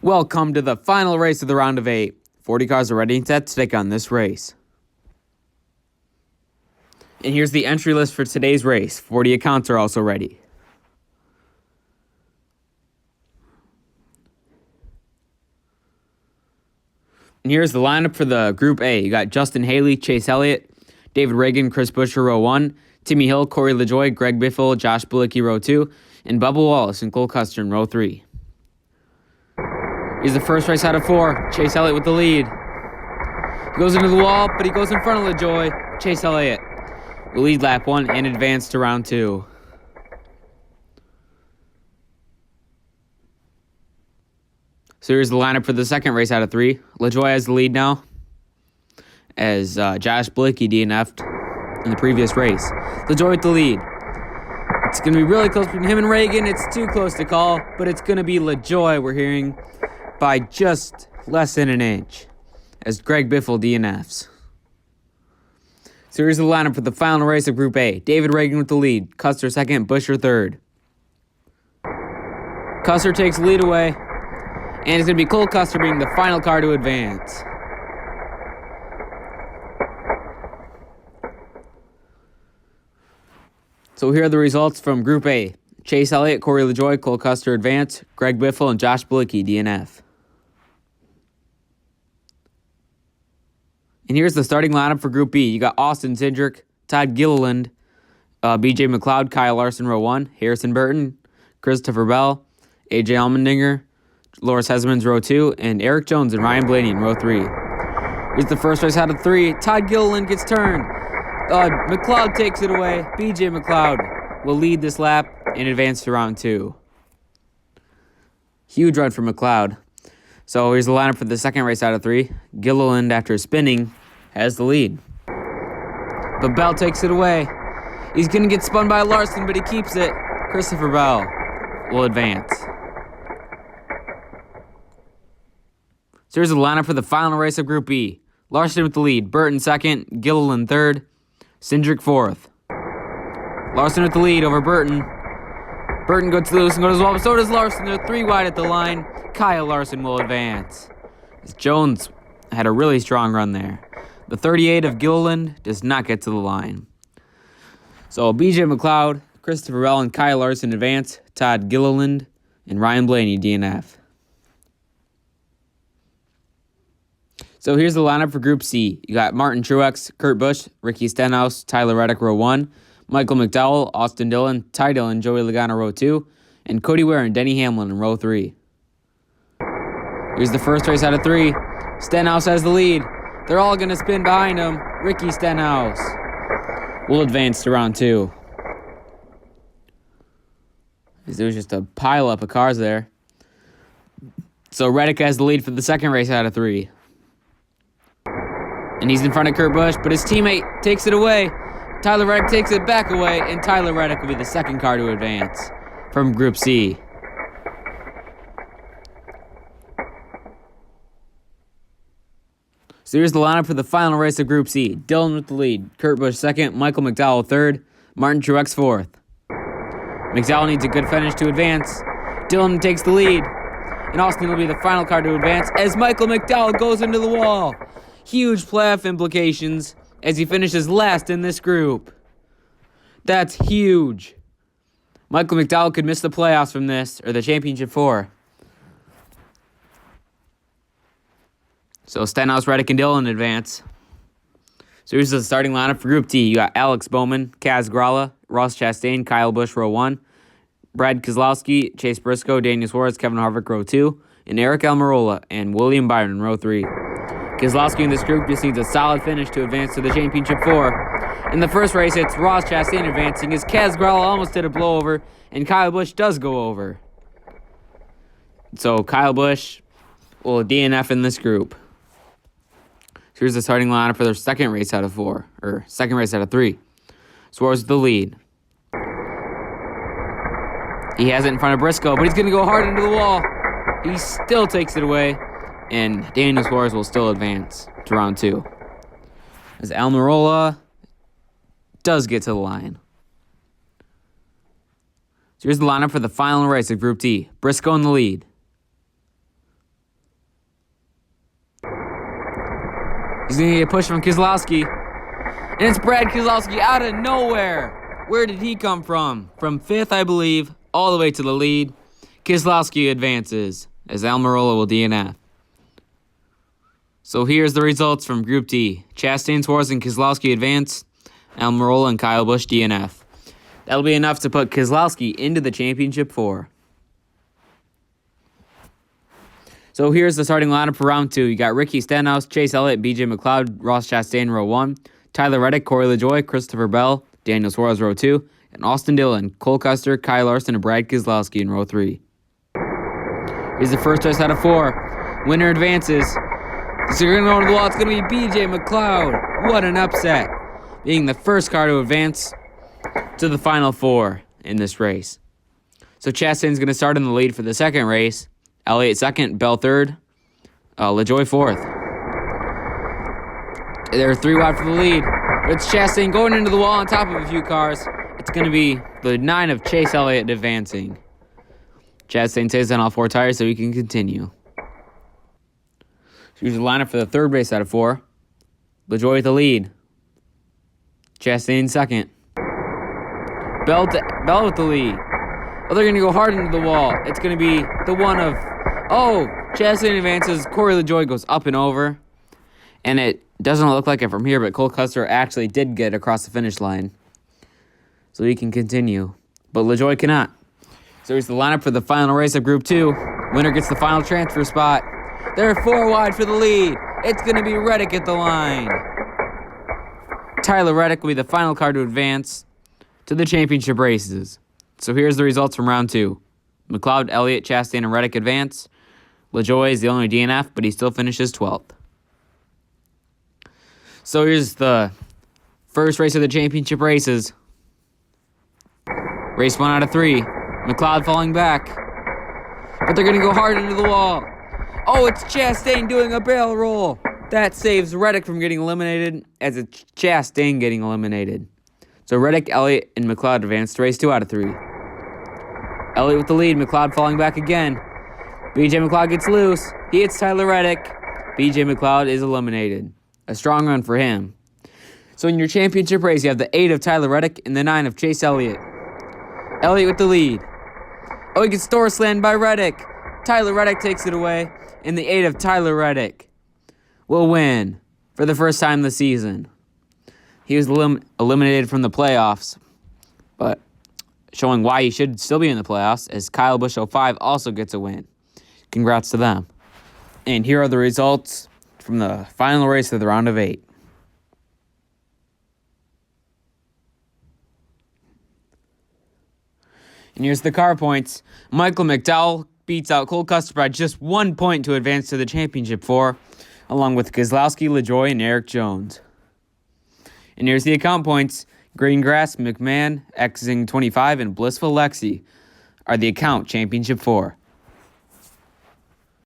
Welcome to the final race of the round of 8. 40 cars are ready and set to take on this race. And here's the entry list for today's race. 40 accounts are also ready. And here's the lineup for the Group A. You got Justin Haley, Chase Elliott, David Reagan, Chris Buescher, row 1, Timmy Hill, Corey LaJoie, Greg Biffle, Josh Bilicki, row 2, and Bubba Wallace and Cole Custer in row 3. Here's the first race out of 4. Chase Elliott with the lead. He goes into the wall, but he goes in front of LaJoie. Chase Elliott will lead lap 1 and advance to round 2. So here's the lineup for the second race out of 3. LaJoie has the lead now, as Josh Bilicki DNF'd in the previous race. LaJoie with the lead. It's going to be really close between him and Reagan. It's too close to call, but it's going to be LaJoie, we're hearing, by just less than an inch, as Greg Biffle DNFs. So here's the lineup for the final race of Group A. David Reagan with the lead. Custer second, Buescher third. Custer takes the lead away, and it's going to be Cole Custer being the final car to advance. So here are the results from Group A. Chase Elliott, Corey LaJoie, Cole Custer advance, Greg Biffle, and Josh Bilicki DNF. And here's the starting lineup for Group B. You got Austin Cindric, Todd Gilliland, B.J. McLeod, Kyle Larson, row 1, Harrison Burton, Christopher Bell, A.J. Allmendinger, Loris Hesmans, row 2, and Eric Jones and Ryan Blaney in row 3. Here's the first race out of 3. Todd Gilliland gets turned. McLeod takes it away. B.J. McLeod will lead this lap and advance to round 2. Huge run for McLeod. So here's the lineup for the second race out of 3. Gilliland, after spinning, has the lead. But Bell takes it away. He's going to get spun by Larson, but he keeps it. Christopher Bell will advance. So here's the lineup for the final race of Group B. Larson with the lead. Burton second. Gilliland third. Cindric fourth. Larson with the lead over Burton. Burton goes loose and goes well, but so does Larson. They're 3 wide at the line. Kyle Larson will advance. Jones had a really strong run there. The 38 of Gilliland does not get to the line. So B.J. McLeod, Christopher Bell, and Kyle Larson advance. Todd Gilliland and Ryan Blaney DNF. So here's the lineup for Group C. You got Martin Truex, Kurt Busch, Ricky Stenhouse, Tyler Reddick, row 1, Michael McDowell, Austin Dillon, Ty Dillon, Joey Logano, row 2, and Cody Ware and Denny Hamlin in row 3. Here's the first race out of 3. Stenhouse has the lead. They're all going to spin behind him. Ricky Stenhouse will advance to round 2. There was just a pile up of cars there. So Reddick has the lead for the second race out of 3. And he's in front of Kurt Busch, but his teammate takes it away. Tyler Reddick takes it back away, and Tyler Reddick will be the second car to advance from Group C. So here's the lineup for the final race of Group C. Dillon with the lead. Kurt Busch second. Michael McDowell third. Martin Truex fourth. McDowell needs a good finish to advance. Dillon takes the lead. And Austin will be the final car to advance as Michael McDowell goes into the wall. Huge playoff implications as he finishes last in this group. That's huge. Michael McDowell could miss the playoffs from this, or the championship 4. So Stenhouse, Reddick, and Dillon advance. So here's the starting lineup for Group D. You got Alex Bowman, Kaz Gralla, Ross Chastain, Kyle Busch, row 1, Brad Keselowski, Chase Briscoe, Daniel Suarez, Kevin Harvick, row 2, and Eric Almirola and William Byron, row 3. Keselowski in this group just needs a solid finish to advance to the championship 4. In the first race, it's Ross Chastain advancing as Kaz Gralla almost did a blowover, and Kyle Busch does go over. So Kyle Busch will DNF in this group. So here's the starting lineup for their second race out of 4, or second race out of 3. Suarez with the lead. He has it in front of Briscoe, but he's going to go hard into the wall. He still takes it away, and Daniel Suarez will still advance to round 2. As Almirola does get to the line. So here's the lineup for the final race of Group D. Briscoe in the lead. He's going to get a push from Keselowski. And it's Brad Keselowski out of nowhere. Where did he come from? From 5th, I believe, all the way to the lead. Keselowski advances as Almirola will DNF. So here's the results from Group D. Chastain, Suarez, and Keselowski advance. Almirola and Kyle Busch DNF. That'll be enough to put Keselowski into the Championship 4. So here's the starting lineup for round 2. You got Ricky Stenhouse, Chase Elliott, BJ McLeod, Ross Chastain, row 1. Tyler Reddick, Corey LaJoie, Christopher Bell, Daniel Suarez, row 2. And Austin Dillon, Cole Custer, Kyle Larson, and Brad Keselowski in row 3. Here's the first race out of 4. Winner advances. So you're going to go to the wall. It's going to be BJ McLeod. What an upset. Being the first car to advance to the final 4 in this race. So Chastain's going to start in the lead for the second race. Elliott second, Bell third, LaJoie fourth. They're 3 wide for the lead. But it's Chastain going into the wall on top of a few cars. It's going to be the 9 of Chase Elliott advancing. Chastain stays on all 4 tires so he can continue. Here's the lineup for the third race out of 4. LaJoie with the lead. Chastain second. Bell with the lead. Oh, they're going to go hard into the wall. It's going to be the one of... Oh, Chastain advances. Corey LaJoie goes up and over. And it doesn't look like it from here, but Cole Custer actually did get across the finish line. So he can continue. But LaJoie cannot. So here's the lineup for the final race of Group 2. Winner gets the final transfer spot. They're 4 wide for the lead. It's going to be Reddick at the line. Tyler Reddick will be the final car to advance to the championship races. So here's the results from round 2. McLeod, Elliott, Chastain, and Reddick advance. LaJoie is the only DNF, but he still finishes 12th. So here's the first race of the championship races. Race 1 out of 3. McLeod falling back. But they're going to go hard into the wall. Oh, it's Chastain doing a barrel roll. That saves Reddick from getting eliminated, as it's Chastain getting eliminated. So Reddick, Elliott, and McLeod advance to race 2 out of 3. Elliott with the lead, McLeod falling back again. BJ McLeod gets loose. He hits Tyler Reddick. BJ McLeod is eliminated. A strong run for him. So in your championship race, you have the 8 of Tyler Reddick and the 9 of Chase Elliott. Elliott with the lead. Oh, he gets door slammed by Reddick. Tyler Reddick takes it away, and the 8 of Tyler Reddick will win for the first time this season. He was eliminated from the playoffs, but showing why he should still be in the playoffs, as Kyle Busch 05 also gets a win. Congrats to them. And here are the results from the final race of the round of 8. And here's the car points. Michael McDowell beats out Cole Custer by just 1 point to advance to the championship 4, along with Keselowski, LaJoie, and Eric Jones. And here's the account points. Greengrass, McMahon, Xing 25, and Blissful Lexi are the account championship 4.